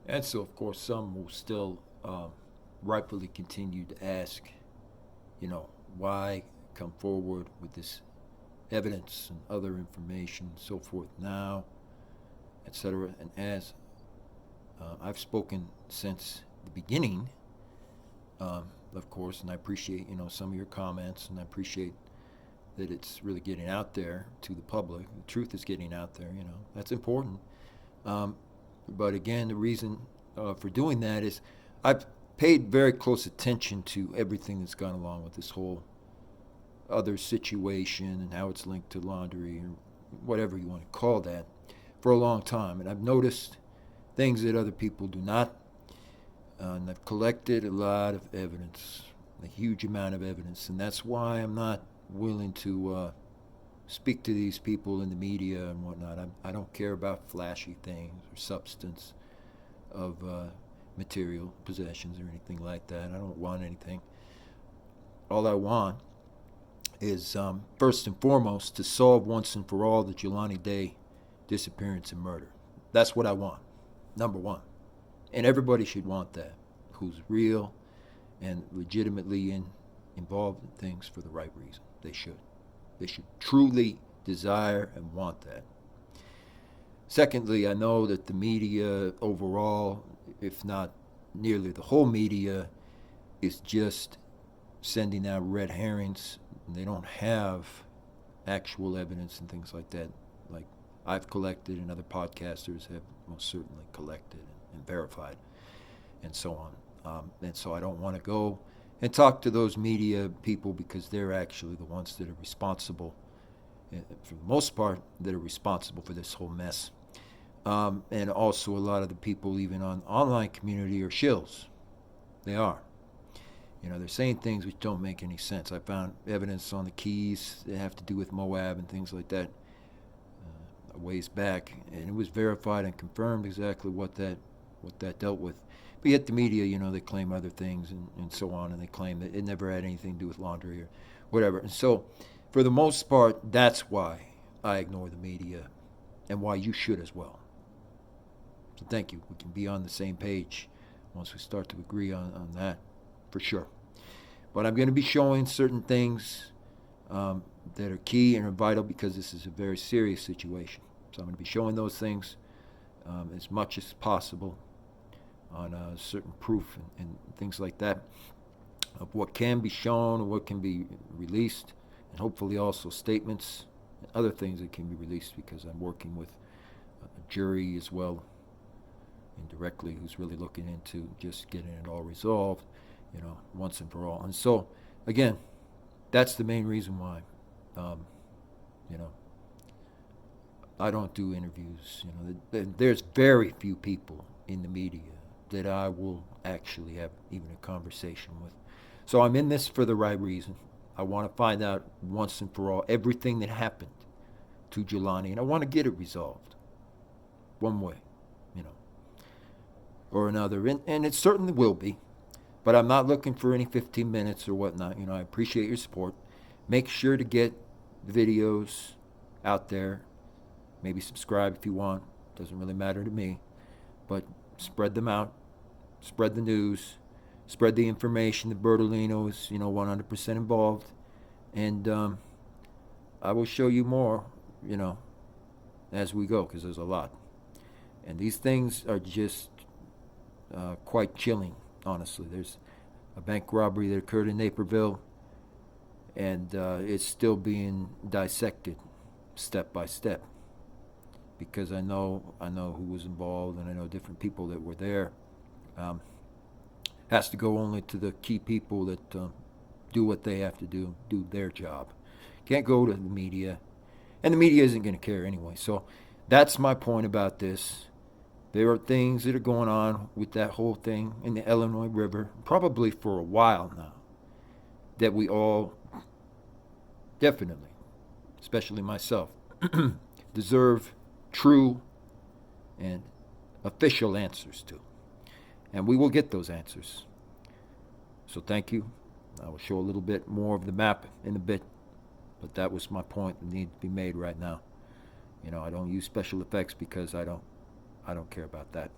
And so, of course, some will still rightfully continue to ask, you know, why come forward with this evidence and other information, and so forth now, etc. And as I've spoken since the beginning, of course, and I appreciate some of your comments, and I appreciate that it's really getting out there to the public. The truth is getting out there. That's important. Um, but again, the reason for doing that is I've paid very close attention to everything that's gone along with this whole other situation and how it's linked to laundry or whatever you want to call that for a long time. And I've noticed things that other people do not. And I've collected a lot of evidence, a huge amount of evidence. And that's why I'm not willing to speak to these people in the media and whatnot. I don't care about flashy things or substance of material possessions or anything like that. I don't want anything. All I want is, first and foremost, to solve once and for all the Jelani Day disappearance and murder. That's what I want, number one. And everybody should want that, who's real and legitimately involved in things for the right reason. They should. They should truly desire and want that. Secondly, I know that the media overall, if not nearly the whole media, is just sending out red herrings. And they don't have actual evidence and things like that, like I've collected and other podcasters have most certainly collected and verified, and so on. And so I don't want to go and talk to those media people because they're actually the ones that are responsible, for the most part, that are responsible for this whole mess. And also a lot of the people even on online community are shills. They are. They're saying things which don't make any sense. I found evidence on the Keys that have to do with Moab and things like that a ways back, and it was verified and confirmed exactly what that dealt with. But yet the media, they claim other things and so on, and they claim that it never had anything to do with laundry or whatever. And so, for the most part, that's why I ignore the media, and why you should as well. So thank you. We can be on the same page once we start to agree on that, for sure. But I'm going to be showing certain things that are key and are vital because this is a very serious situation. So I'm going to be showing those things as much as possible on certain proof and things like that of what can be shown or what can be released, and hopefully also statements and other things that can be released, because I'm working with a jury as well indirectly who's really looking into just getting it all resolved, once and for all. And so, again, that's the main reason why, I don't do interviews. There's very few people in the media that I will actually have even a conversation with. So I'm in this for the right reason. I want to find out once and for all everything that happened to Jelani, and I want to get it resolved one way, or another. And it certainly will be. But I'm not looking for any 15 minutes or whatnot. I appreciate your support. Make sure to get the videos out there. Maybe subscribe if you want. Doesn't really matter to me. But spread them out. Spread the news. Spread the information that Bertolino is, 100% involved. And I will show you more, as we go, because there's a lot. And these things are just quite chilling, honestly. There's a bank robbery that occurred in Naperville, and it's still being dissected step by step, because I know who was involved, and I know different people that were there. Has to go only to the key people that do what they have to do their job. Can't go to the media, and the media isn't going to care anyway. So that's my point about this. There are things that are going on with that whole thing in the Illinois River, probably for a while now, that we all definitely, especially myself, deserve true and official answers to. And we will get those answers. So thank you. I will show a little bit more of the map in a bit, but that was my point that needed to be made right now. I don't use special effects because I don't care about that.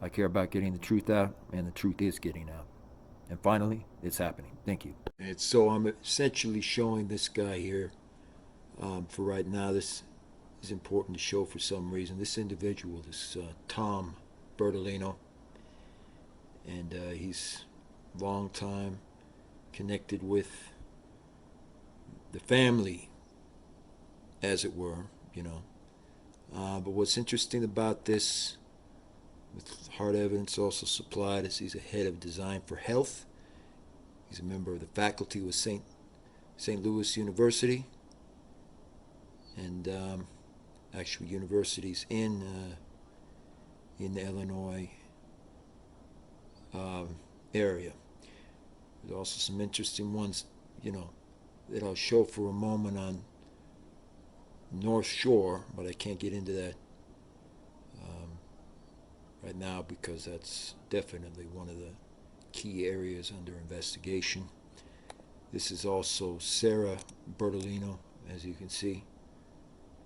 I care about getting the truth out, and the truth is getting out. And finally, it's happening. Thank you. And so I'm essentially showing this guy here. For right now, this is important to show for some reason. This individual, this Tom Bertolino, and he's long time connected with the family, as it were, you know. But what's interesting about this, with hard evidence also supplied, is he's a head of design for health. He's a member of the faculty with St. Louis University, and actually universities in the Illinois area. There's also some interesting ones, you know, that I'll show for a moment on North Shore, but I can't get into that right now because that's definitely one of the key areas under investigation. This is also Sarah Bertolino, as you can see.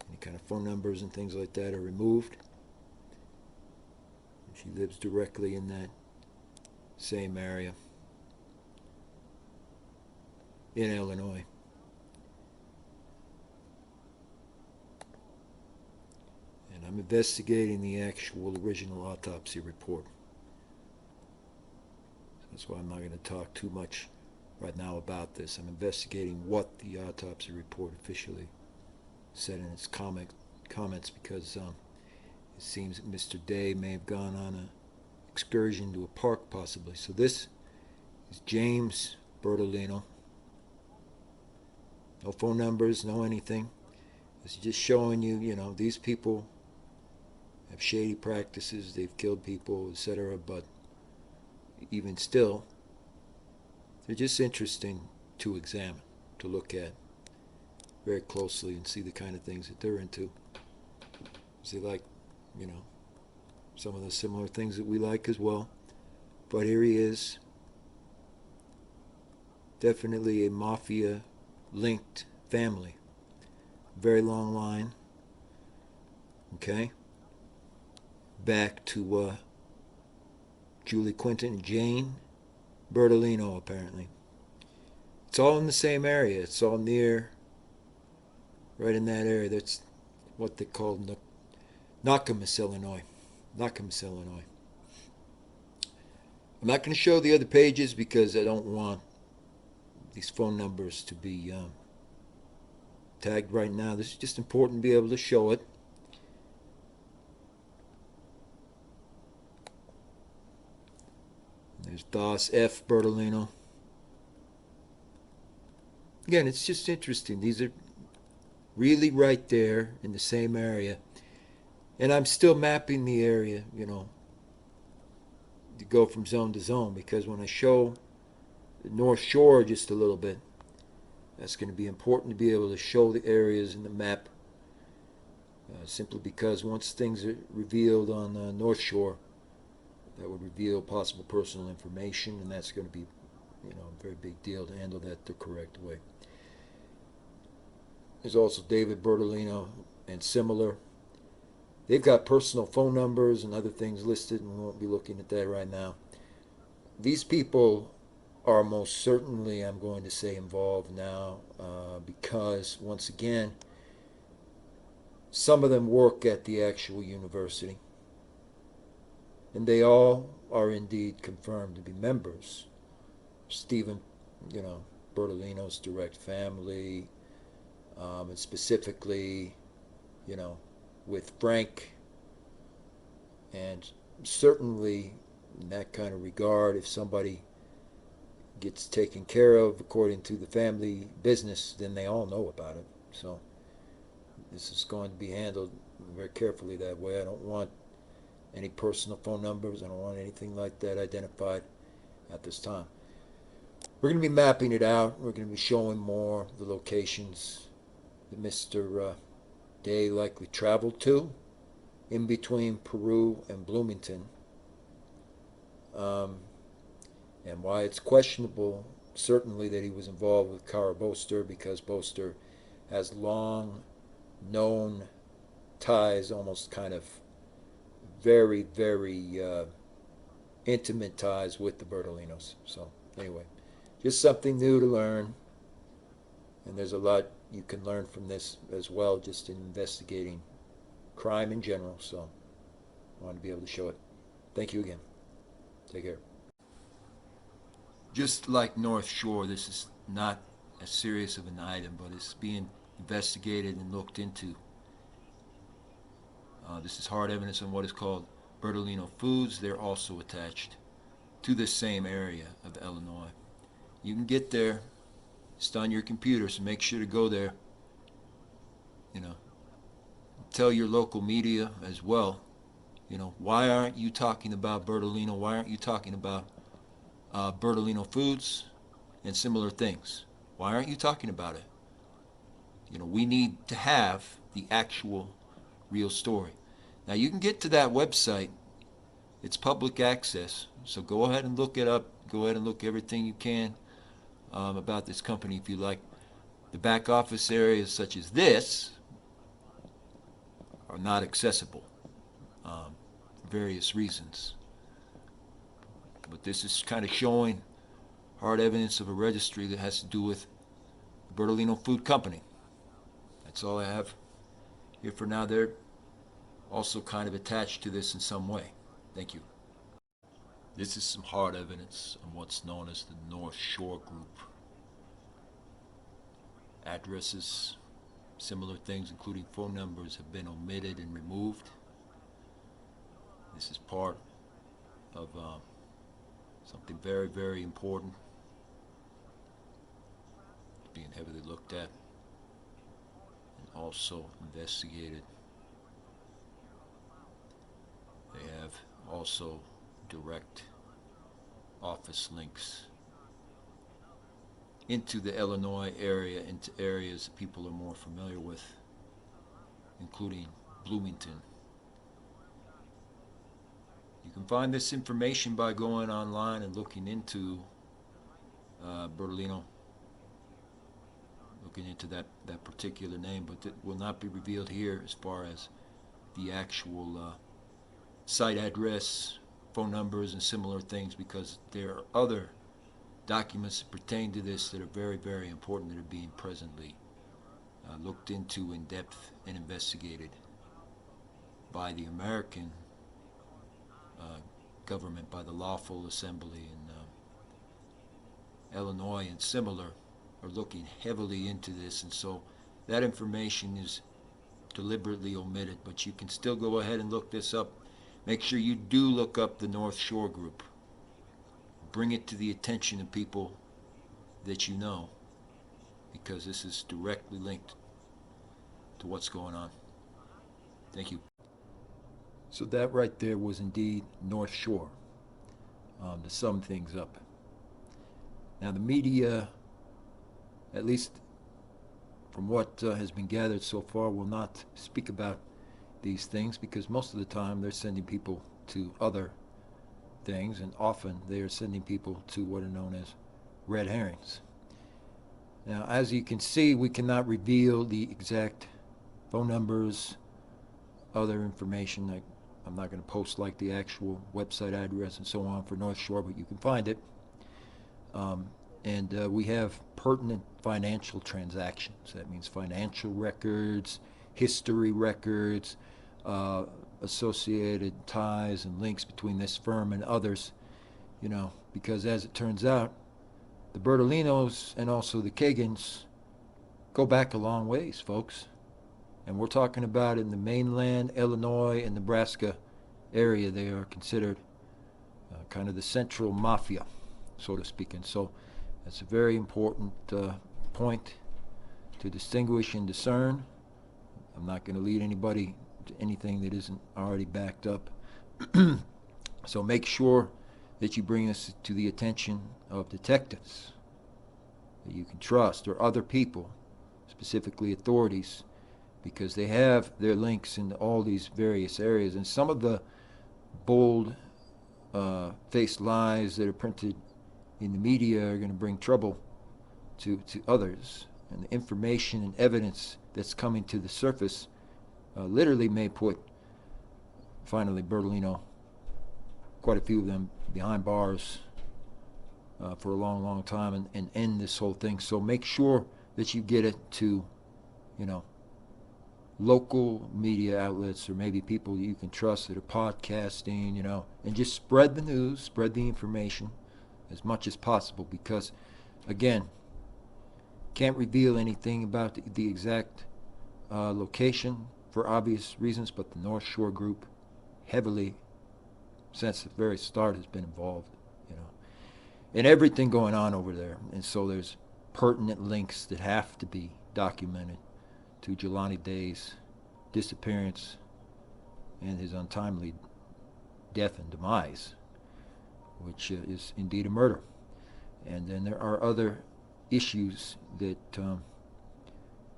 Any kind of phone numbers and things like that are removed. She lives directly in that same area in Illinois. And I'm investigating the actual original autopsy report. That's why I'm not going to talk too much right now about this. I'm investigating what the autopsy report officially said in its comments because it seems that Mr. Day may have gone on an excursion to a park possibly. So this is James Bertolino. No phone numbers, no anything. It's just showing you, you know, these people have shady practices, they've killed people, etc. But even still, they're just interesting to examine, to look at very closely and see the kind of things that they're into. They like, you know, some of the similar things that we like as well. But here he is. Definitely a mafia-linked family. Very long line. Okay? Back to Julie Quinton and Jane Bertolino, apparently. It's all in the same area. It's all near, right in that area. That's what they call Nakamas, Illinois. Nakamas, Illinois. I'm not going to show the other pages because I don't want these phone numbers to be tagged right now. This is just important to be able to show it. There's Das F. Bertolino. Again, it's just interesting. These are really right there in the same area. And I'm still mapping the area, you know, to go from zone to zone, because when I show the North Shore just a little bit, that's going to be important to be able to show the areas in the map, simply because once things are revealed on the North Shore, that would reveal possible personal information, and that's going to be, you know, a very big deal to handle that the correct way. There's also David Bertolino and similar. They've got personal phone numbers and other things listed, and we won't be looking at that right now. These people are most certainly, I'm going to say, involved now because, once again, some of them work at the actual university, and they all are indeed confirmed to be members. Stephen, you know, Bertolino's direct family, and specifically, you know, with Frank, and certainly in that kind of regard, if somebody gets taken care of according to the family business, then they all know about it. So this is going to be handled very carefully that way. I don't want any personal phone numbers. I don't want anything like that identified at this time. We're going to be mapping it out. We're going to be showing more the locations that Mr. Day likely traveled to in between Peru and Bloomington, and why it's questionable, certainly, that he was involved with Cara Boester, because Boester has long known ties, almost kind of very, very intimate ties with the Bertolinos. So anyway, just something new to learn, and there's a lot you can learn from this as well, just in investigating crime in general. So I wanted to be able to show it. Thank you again. Take care. Just like North Shore, this is not as serious of an item, but it's being investigated and looked into. This is hard evidence on what is called Bertolino Foods. They're also attached to this same area of Illinois. You can get there. It's on your computer, so make sure to go there. You know, tell your local media as well. You know, why aren't you talking about Bertolino? Why aren't you talking about Bertolino Foods and similar things? Why aren't you talking about it? You know, we need to have the actual real story. Now, you can get to that website. It's public access, so go ahead and look it up. Go ahead and look everything you can about this company if you like. The back office areas such as this are not accessible for various reasons. But this is kind of showing hard evidence of a registry that has to do with the Bertolino Food Company. That's all I have here for now. They're also kind of attached to this in some way. Thank you. This is some hard evidence on what's known as the North Shore Group. Addresses, similar things, including phone numbers, have been omitted and removed. This is part of something very, very important being heavily looked at and also investigated. They have also direct office links into the Illinois area, into areas that people are more familiar with, including Bloomington. You can find this information by going online and looking into Bertolino, looking into that particular name, but it will not be revealed here as far as the actual site address, phone numbers, and similar things, because there are other documents that pertain to this that are very, very important that are being presently looked into in depth and investigated by the American government, by the Lawful Assembly in Illinois and similar, are looking heavily into this, and so that information is deliberately omitted, but you can still go ahead and look this up. Make sure you do look up the North Shore Group. Bring it to the attention of people that you know, because this is directly linked to what's going on. Thank you. So that right there was indeed North Shore, to sum things up. Now the media, at least from what has been gathered so far, will not speak about these things because most of the time they're sending people to other things, and often they are sending people to what are known as red herrings. Now, as you can see, we cannot reveal the exact phone numbers, other information. I'm not going to post like the actual website address and so on for North Shore, but you can find it. And we have pertinent financial transactions. That means financial records, history records, associated ties and links between this firm and others, you know, because as it turns out, the Bertolinos and also the Kagans go back a long ways, folks. And we're talking about in the mainland, Illinois and Nebraska area. They are considered kind of the central mafia, so to speak. And so that's a very important point to distinguish and discern. I'm not going to lead anybody to anything that isn't already backed up. So make sure that you bring this to the attention of detectives that you can trust, or other people, specifically authorities, because they have their links in all these various areas. And some of the bold faced lies that are printed in the media are going to bring trouble to others. And the information and evidence that's coming to the surface literally may put, finally, Bertolino quite a few of them behind bars for a long, long time and end this whole thing. So make sure that you get it to, you know, local media outlets or maybe people you can trust that are podcasting, you know, and just spread the news, spread the information as much as possible because, again, can't reveal anything about the exact location for obvious reasons, but the North Shore Group heavily, since the very start, has been involved, you know, in everything going on over there. And so there's pertinent links that have to be documented to Jelani Day's disappearance and his untimely death and demise, which is indeed a murder. And then there are other issues that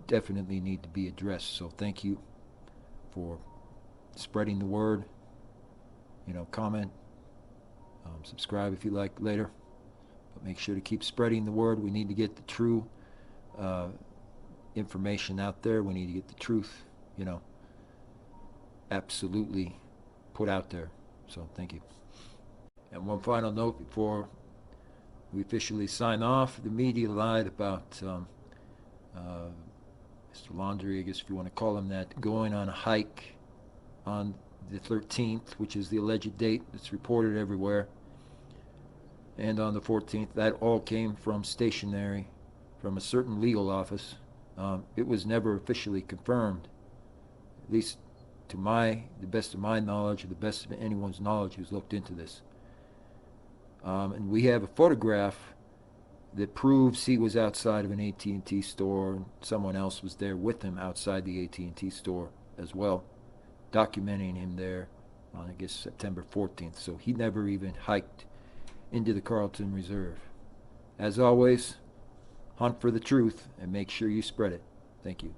definitely need to be addressed. So thank you for spreading the word. You know, comment, subscribe if you like later. But make sure to keep spreading the word. We need to get the true information out there. We need to get the truth, you know, absolutely put out there. So thank you. And one final note before we officially sign off. The media lied about Mr. Laundrie, I guess if you want to call him that, going on a hike on the 13th, which is the alleged date that's reported everywhere. And on the 14th, that all came from stationery from a certain legal office. It was never officially confirmed, at least to the best of my knowledge, or the best of anyone's knowledge who's looked into this. And we have a photograph that proves he was outside of an AT&T store, and someone else was there with him outside the AT&T store as well, documenting him there on, I guess, September 14th. So he never even hiked into the Carlton Reserve. As always, hunt for the truth and make sure you spread it. Thank you.